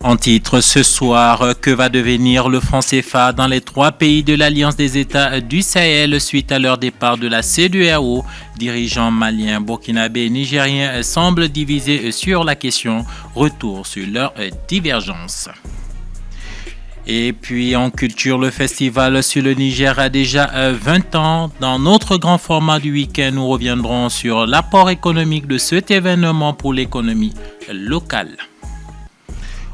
En titre ce soir, que va devenir le franc CFA dans les trois pays de l'Alliance des États du Sahel suite à leur départ de la CEDEAO? Dirigeants maliens, burkinabés et nigériens semblent divisés sur la question. Retour sur leur divergence. Et puis en culture, le festival sur le Niger a déjà 20 ans. Dans notre grand format du week-end, nous reviendrons sur l'apport économique de cet événement pour l'économie locale.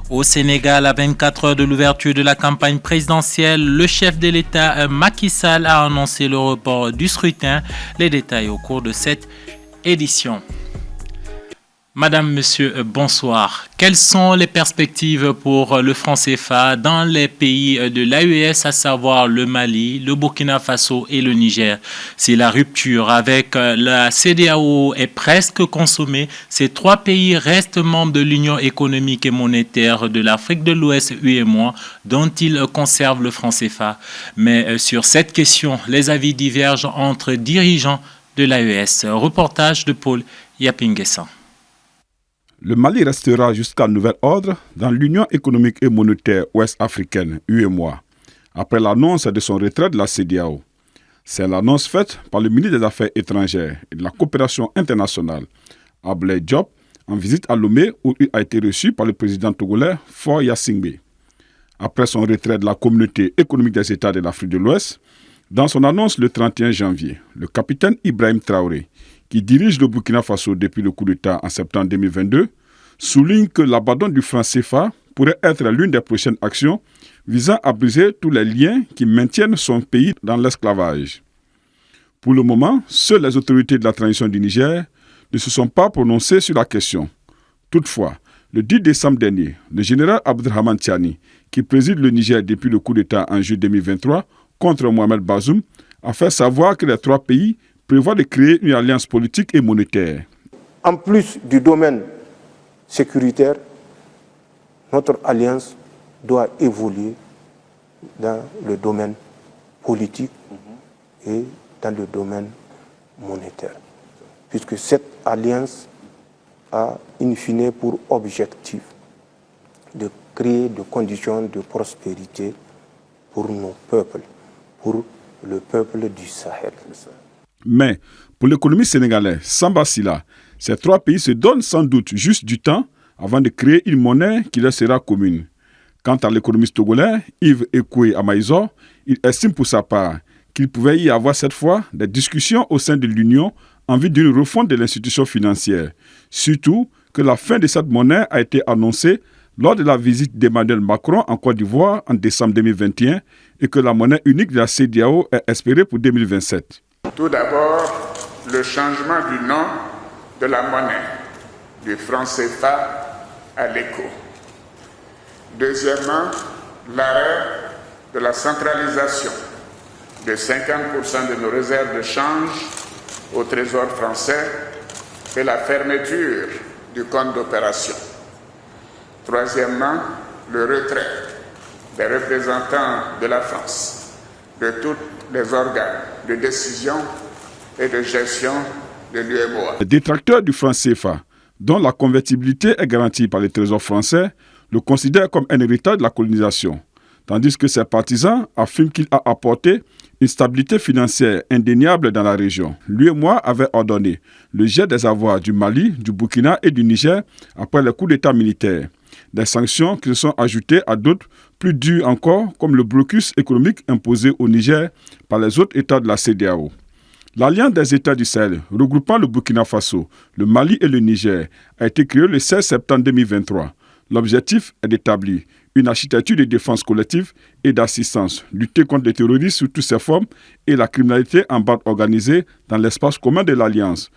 Au Sénégal, à 24 heures de l'ouverture de la campagne présidentielle, le chef de l'État Macky Sall a annoncé le report du scrutin. Les détails au cours de cette édition. Madame, monsieur, bonsoir. Quelles sont les perspectives pour le franc CFA dans les pays de l'AES, à savoir le Mali, le Burkina Faso et le Niger? Si la rupture avec la CEDEAO est presque consommée, ces trois pays restent membres de l'Union économique et monétaire de l'Afrique de l'Ouest, UEMOA, dont ils conservent le franc CFA. Mais sur cette question, les avis divergent entre dirigeants de l'AES. Reportage de Paul Yapinguessan. Le Mali restera jusqu'à nouvel ordre dans l'Union économique et monétaire ouest-africaine, UEMOA, après l'annonce de son retrait de la CEDEAO. C'est l'annonce faite par le ministre des Affaires étrangères et de la coopération internationale, Abdoulaye Diop, en visite à Lomé où il a été reçu par le président togolais Faure Gnassingbé. Après son retrait de la communauté économique des États de l'Afrique de l'Ouest, dans son annonce le 31 janvier, le capitaine Ibrahim Traoré, qui dirige le Burkina Faso depuis le coup d'État en septembre 2022, souligne que l'abandon du franc CFA pourrait être l'une des prochaines actions visant à briser tous les liens qui maintiennent son pays dans l'esclavage. Pour le moment, seules les autorités de la transition du Niger ne se sont pas prononcées sur la question. Toutefois, le 10 décembre dernier, le général Abdrahmane Tiani, qui préside le Niger depuis le coup d'État en juillet 2023 contre Mohamed Bazoum, a fait savoir que les trois pays prévoit de créer une alliance politique et monétaire. En plus du domaine sécuritaire, notre alliance doit évoluer dans le domaine politique et dans le domaine monétaire. Puisque cette alliance a in fine pour objectif de créer des conditions de prospérité pour nos peuples, pour le peuple du Sahel. Mais pour l'économie sénégalaise, Samba Sylla, ces trois pays se donnent sans doute juste du temps avant de créer une monnaie qui leur sera commune. Quant à l'économiste togolais, Yves Ekoué Amaïzo, il estime pour sa part qu'il pouvait y avoir cette fois des discussions au sein de l'Union en vue d'une refonte de l'institution financière. Surtout que la fin de cette monnaie a été annoncée lors de la visite d'Emmanuel Macron en Côte d'Ivoire en décembre 2021 et que la monnaie unique de la CEDEAO est espérée pour 2027. Tout d'abord, le changement du nom de la monnaie, du franc CFA à l'ECO. Deuxièmement, l'arrêt de la centralisation de 50% de nos réserves de change au Trésor français et la fermeture du compte d'opération. Troisièmement, le retrait des représentants de la France de tous les organes de décision et de gestion de l'UEMOA. Les détracteurs du franc CFA, dont la convertibilité est garantie par les trésors français, le considèrent comme un héritage de la colonisation, tandis que ses partisans affirment qu'il a apporté une stabilité financière indéniable dans la région. L'UEMOA avait ordonné le jet des avoirs du Mali, du Burkina et du Niger après le coup d'État militaire. Des sanctions qui se sont ajoutées à d'autres plus dures encore, comme le blocus économique imposé au Niger par les autres États de la CEDEAO. L'Alliance des États du Sahel, regroupant le Burkina Faso, le Mali et le Niger, a été créée le 16 septembre 2023. L'objectif est d'établir une architecture de défense collective et d'assistance, lutter contre le terrorisme sous toutes ses formes et la criminalité en bande organisée dans l'espace commun de l'Alliance.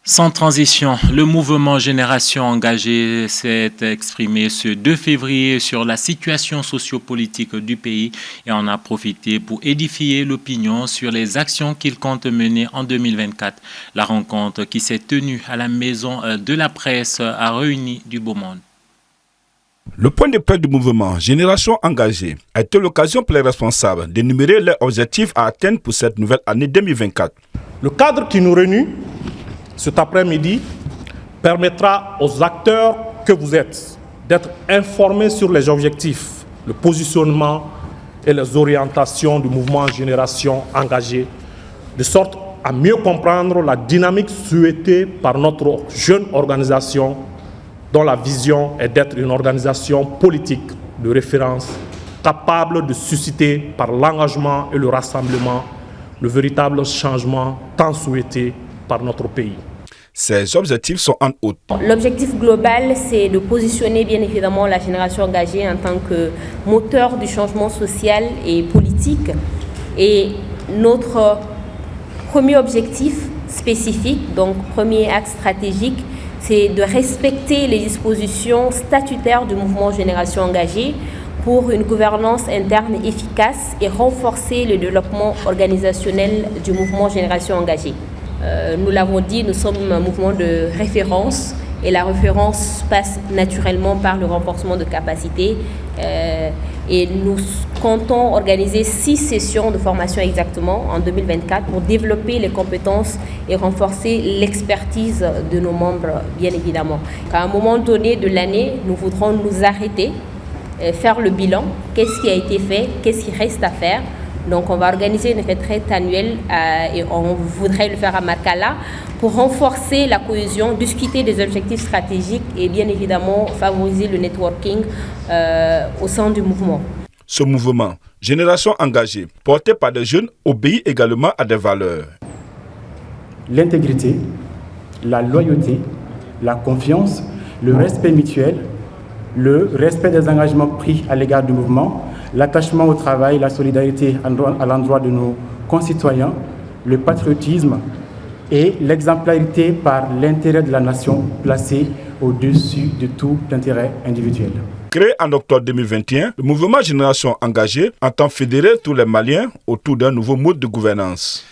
Sans transition, le mouvement Génération Engagée s'est exprimé ce 2 février sur la situation sociopolitique du pays et en a profité pour édifier l'opinion sur les actions qu'il compte mener en 2024. La rencontre qui s'est tenue à la Maison de la Presse a réuni du beau monde. Le point de presse du mouvement Génération Engagée a été l'occasion pour les responsables d'énumérer leurs objectifs à atteindre pour cette nouvelle année 2024. Le cadre qui nous réunit cet après-midi permettra aux acteurs que vous êtes d'être informés sur les objectifs, le positionnement et les orientations du mouvement Génération Engagée, de sorte à mieux comprendre la dynamique souhaitée par notre jeune organisation, dont la vision est d'être une organisation politique de référence capable de susciter par l'engagement et le rassemblement le véritable changement tant souhaité par notre pays. Ces objectifs sont en haut. L'objectif global, c'est de positionner bien évidemment la génération engagée en tant que moteur du changement social et politique. Et notre premier objectif spécifique, donc premier axe stratégique, c'est de respecter les dispositions statutaires du mouvement Génération Engagée pour une gouvernance interne efficace et renforcer le développement organisationnel du mouvement Génération Engagée. Nous l'avons dit, nous sommes un mouvement de référence et la référence passe naturellement par le renforcement de capacités. Et nous comptons organiser 6 sessions de formation exactement en 2024 pour développer les compétences et renforcer l'expertise de nos membres, bien évidemment. À un moment donné de l'année, nous voudrons nous arrêter, faire le bilan, qu'est-ce qui a été fait, qu'est-ce qui reste à faire. Donc on va organiser une retraite annuelle et on voudrait le faire à Makala pour renforcer la cohésion, discuter des objectifs stratégiques et bien évidemment favoriser le networking au sein du mouvement. Ce mouvement, Génération Engagée, porté par des jeunes, obéit également à des valeurs. L'intégrité, la loyauté, la confiance, le respect mutuel, le respect des engagements pris à l'égard du mouvement, l'attachement au travail, la solidarité à l'endroit de nos concitoyens, le patriotisme et l'exemplarité par l'intérêt de la nation placé au-dessus de tout intérêt individuel. Créé en octobre 2021, le mouvement Génération Engagée entend fédérer tous les Maliens autour d'un nouveau mode de gouvernance.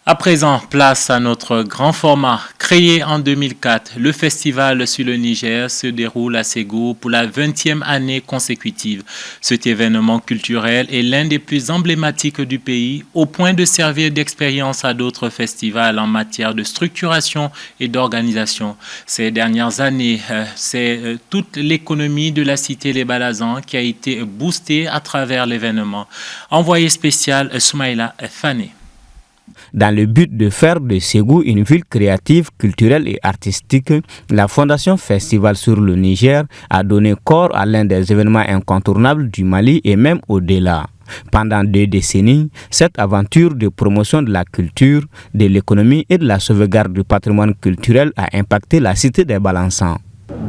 À présent, place à notre grand format. Créé en 2004, le festival sur le Niger se déroule à Ségou pour la 20e année consécutive. Cet événement culturel est l'un des plus emblématiques du pays, au point de servir d'expérience à d'autres festivals en matière de structuration et d'organisation. Ces dernières années, c'est toute l'économie de la cité Les Balazans qui a été boostée à travers l'événement. Envoyé spécial Soumaïla Fane. Dans le but de faire de Ségou une ville créative, culturelle et artistique, la Fondation Festival sur le Niger a donné corps à l'un des événements incontournables du Mali et même au-delà. Pendant 2 décennies, cette aventure de promotion de la culture, de l'économie et de la sauvegarde du patrimoine culturel a impacté la cité des Balançants.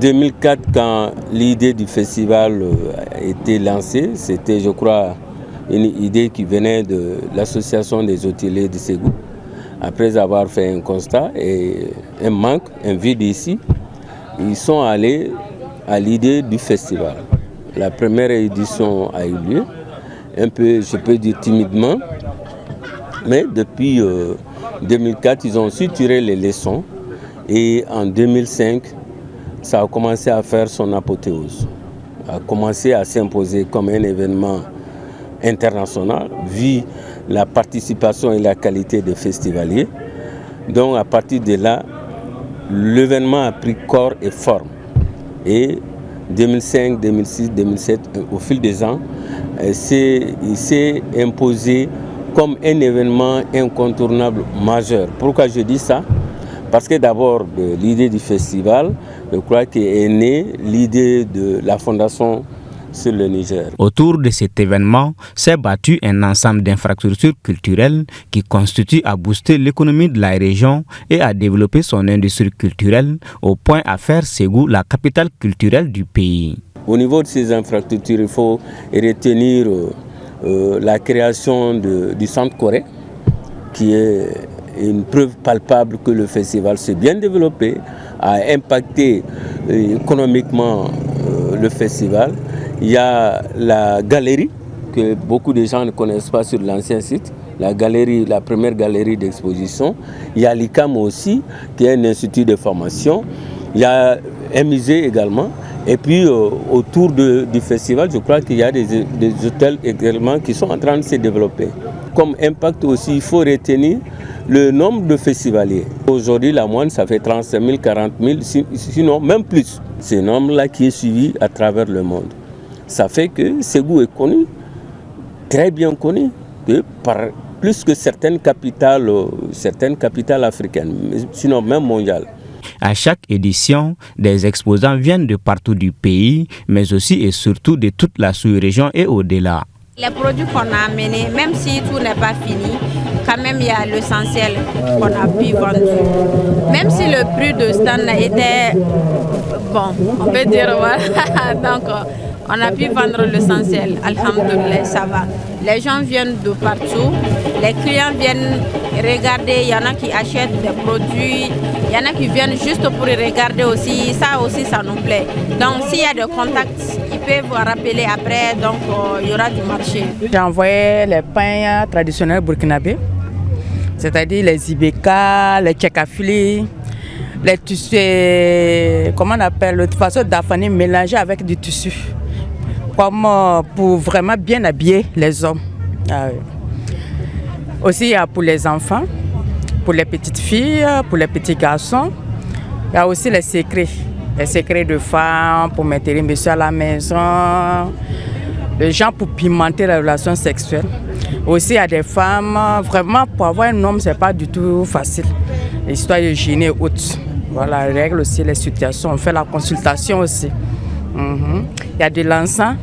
2004, quand l'idée du festival a été lancée, c'était, je crois, une idée qui venait de l'association des hôteliers de Ségou. Après avoir fait un constat et un manque, un vide ici, ils sont allés à l'idée du festival. La première édition a eu lieu, un peu, je peux dire timidement, mais depuis 2004, ils ont su tirer les leçons et en 2005, ça a commencé à faire son apothéose, a commencé à s'imposer comme un événement international, vu la participation et la qualité des festivaliers. Donc à partir de là, l'événement a pris corps et forme. Et 2005, 2006, 2007, au fil des ans, il s'est imposé comme un événement incontournable majeur. Pourquoi je dis ça? Parce que d'abord, de l'idée du festival, je crois qu'est née l'idée de la Fondation sur le Niger. Autour de cet événement s'est battu un ensemble d'infrastructures culturelles qui constituent à booster l'économie de la région et à développer son industrie culturelle au point à faire Ségou la capitale culturelle du pays. Au niveau de ces infrastructures, il faut retenir la création du Centre Corée, qui est une preuve palpable que le festival s'est bien développé, a impacté économiquement le festival. Il y a la galerie que beaucoup de gens ne connaissent pas sur l'ancien site, la première galerie d'exposition. Il y a l'ICAM aussi, qui est un institut de formation. Il y a un musée également. Et puis autour du festival, je crois qu'il y a des hôtels également qui sont en train de se développer. Comme impact aussi, il faut retenir le nombre de festivaliers. Aujourd'hui, la moyenne, ça fait 35 000, 40 000, sinon même plus. C'est un homme-là qui est suivi à travers le monde. Ça fait que Ségou est connu, très bien connu, par plus que certaines capitales africaines, sinon même mondiales. À chaque édition, des exposants viennent de partout du pays, mais aussi et surtout de toute la sous-région et au-delà. Les produits qu'on a amenés, même si tout n'est pas fini, quand même il y a l'essentiel qu'on a pu vendre. Même si le prix de stand était bon, on peut dire voilà. Donc on a pu vendre l'essentiel. Alhamdoulilah, ça va. Les gens viennent de partout, les clients viennent regarder, il y en a qui achètent des produits, il y en a qui viennent juste pour regarder aussi, ça nous plaît. Donc s'il y a des contacts, ils peuvent vous rappeler après, donc il y aura du marché. J'ai envoyé les pains traditionnels burkinabés, c'est-à-dire les ibeka, les tchekafili, les tissus, comment on appelle, de toute façon d'afani mélangé avec du tissu, comme pour vraiment bien habiller les hommes. Ah oui. Aussi il y a pour les enfants, pour les petites filles, pour les petits garçons. Il y a aussi les secrets de femmes pour mettre les messieurs à la maison, les gens pour pimenter les relations sexuelles. Aussi il y a des femmes, vraiment pour avoir un homme c'est pas du tout facile. L'histoire de hygiène et autres. Voilà, règle aussi les situations, on fait la consultation aussi. Il y a de l'encens.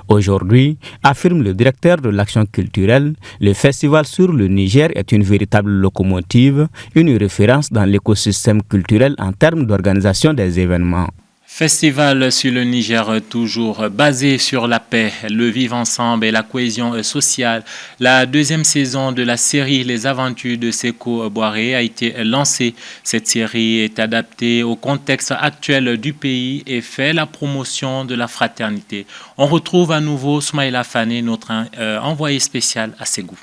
Aujourd'hui, affirme le directeur de l'action culturelle, le festival sur le Niger est une véritable locomotive, une référence dans l'écosystème culturel en termes d'organisation des événements. Festival sur le Niger, toujours basé sur la paix, le vivre ensemble et la cohésion sociale. La deuxième saison de la série Les Aventures de Sékou Boiré a été lancée. Cette série est adaptée au contexte actuel du pays et fait la promotion de la fraternité. On retrouve à nouveau Soumaïla Fane, notre envoyé spécial à Ségou.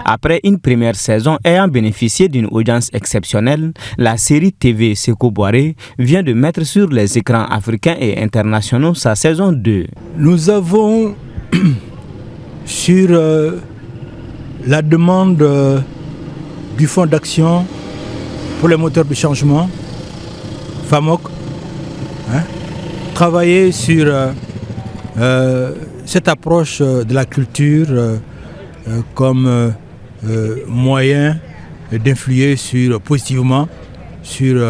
Après une première saison ayant bénéficié d'une audience exceptionnelle, la série TV Sékou Boiré vient de mettre sur les écrans africains et internationaux sa saison 2. Nous avons, sur la demande du Fonds d'action pour les moteurs de changement, FAMOC, travaillé sur cette approche de la culture comme moyen d'influer positivement sur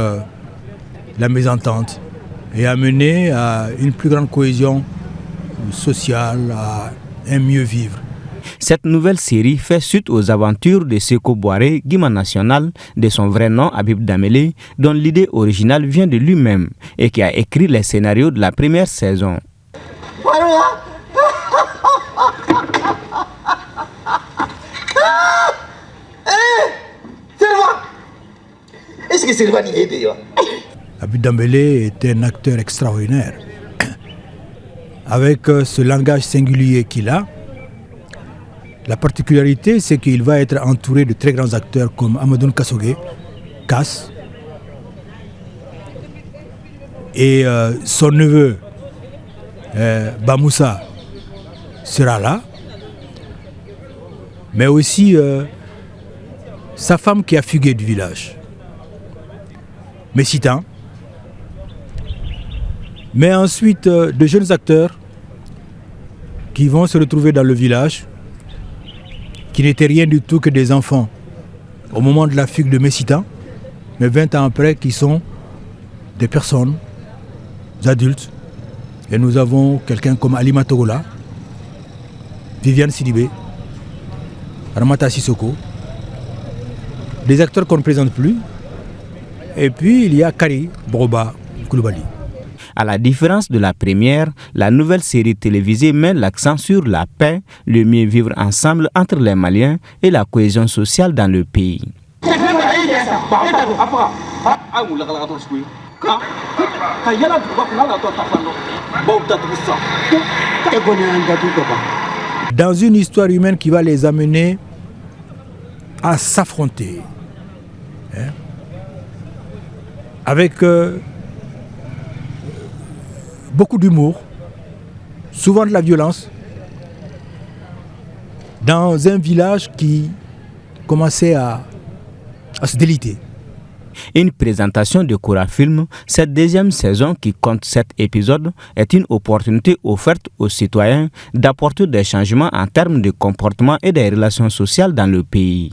la mésentente et amener à une plus grande cohésion sociale, à un mieux vivre. Cette nouvelle série fait suite aux aventures de Sékou Boiré, Guima national, de son vrai nom Habib Damele, dont l'idée originale vient de lui-même et qui a écrit les scénarios de la première saison. Est-ce que c'est Habib Damele était un acteur extraordinaire. Avec ce langage singulier qu'il a, la particularité c'est qu'il va être entouré de très grands acteurs comme Amadoun Kassogué, Kass, et son neveu Bamoussa sera là, mais aussi sa femme qui a fugué du village, Messitan, mais ensuite de jeunes acteurs qui vont se retrouver dans le village, qui n'étaient rien du tout que des enfants au moment de la fugue de Messitan, mais 20 ans après qui sont des personnes adultes. Et nous avons quelqu'un comme Alima Togola, Viviane Sidibé, Ramata Sissoko, des acteurs qu'on ne présente plus. Et puis il y a Kari Broba Koulibaly. À la différence de la première, la nouvelle série télévisée met l'accent sur la paix, le mieux vivre ensemble entre les Maliens et la cohésion sociale dans le pays. Dans une histoire humaine qui va les amener à s'affronter, hein, avec beaucoup d'humour, souvent de la violence, dans un village qui commençait à se déliter. Une présentation de Corafilm, cette deuxième saison qui compte 7 épisodes, est une opportunité offerte aux citoyens d'apporter des changements en termes de comportement et des relations sociales dans le pays.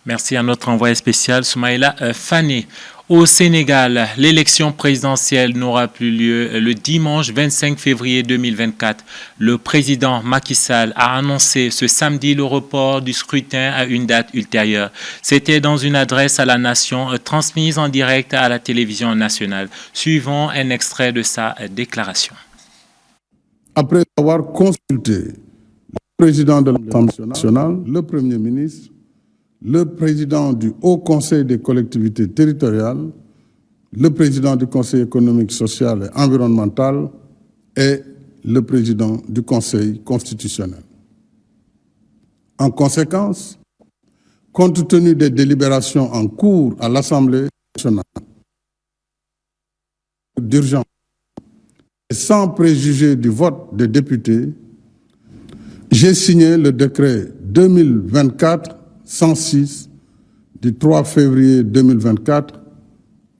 Merci à notre envoyé spécial Soumaïla Fane. Au Sénégal, l'élection présidentielle n'aura plus lieu le dimanche 25 février 2024. Le président Macky Sall a annoncé ce samedi le report du scrutin à une date ultérieure. C'était dans une adresse à la nation transmise en direct à la télévision nationale. Suivons un extrait de sa déclaration. Après avoir consulté le président de l'Assemblée nationale, le Premier ministre, le président du Haut Conseil des collectivités territoriales, le président du Conseil économique, social et environnemental et le président du Conseil constitutionnel. En conséquence, compte tenu des délibérations en cours à l'Assemblée nationale d'urgence et sans préjuger du vote des députés, j'ai signé le décret 2024-106 du 3 février 2024,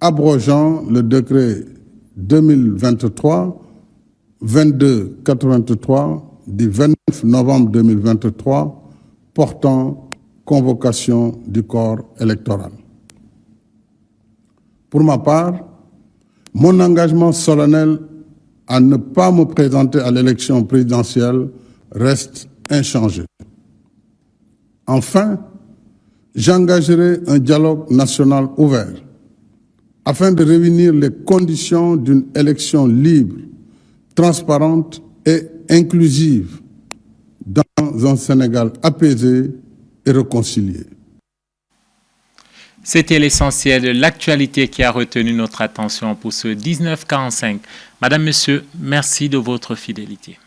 abrogeant le décret 2023-2283 du 29 novembre 2023 portant convocation du corps électoral. Pour ma part, mon engagement solennel à ne pas me présenter à l'élection présidentielle reste inchangé. Enfin, j'engagerai un dialogue national ouvert afin de réunir les conditions d'une élection libre, transparente et inclusive dans un Sénégal apaisé et réconcilié. C'était l'essentiel de l'actualité qui a retenu notre attention pour ce 1945. Madame, Monsieur, merci de votre fidélité.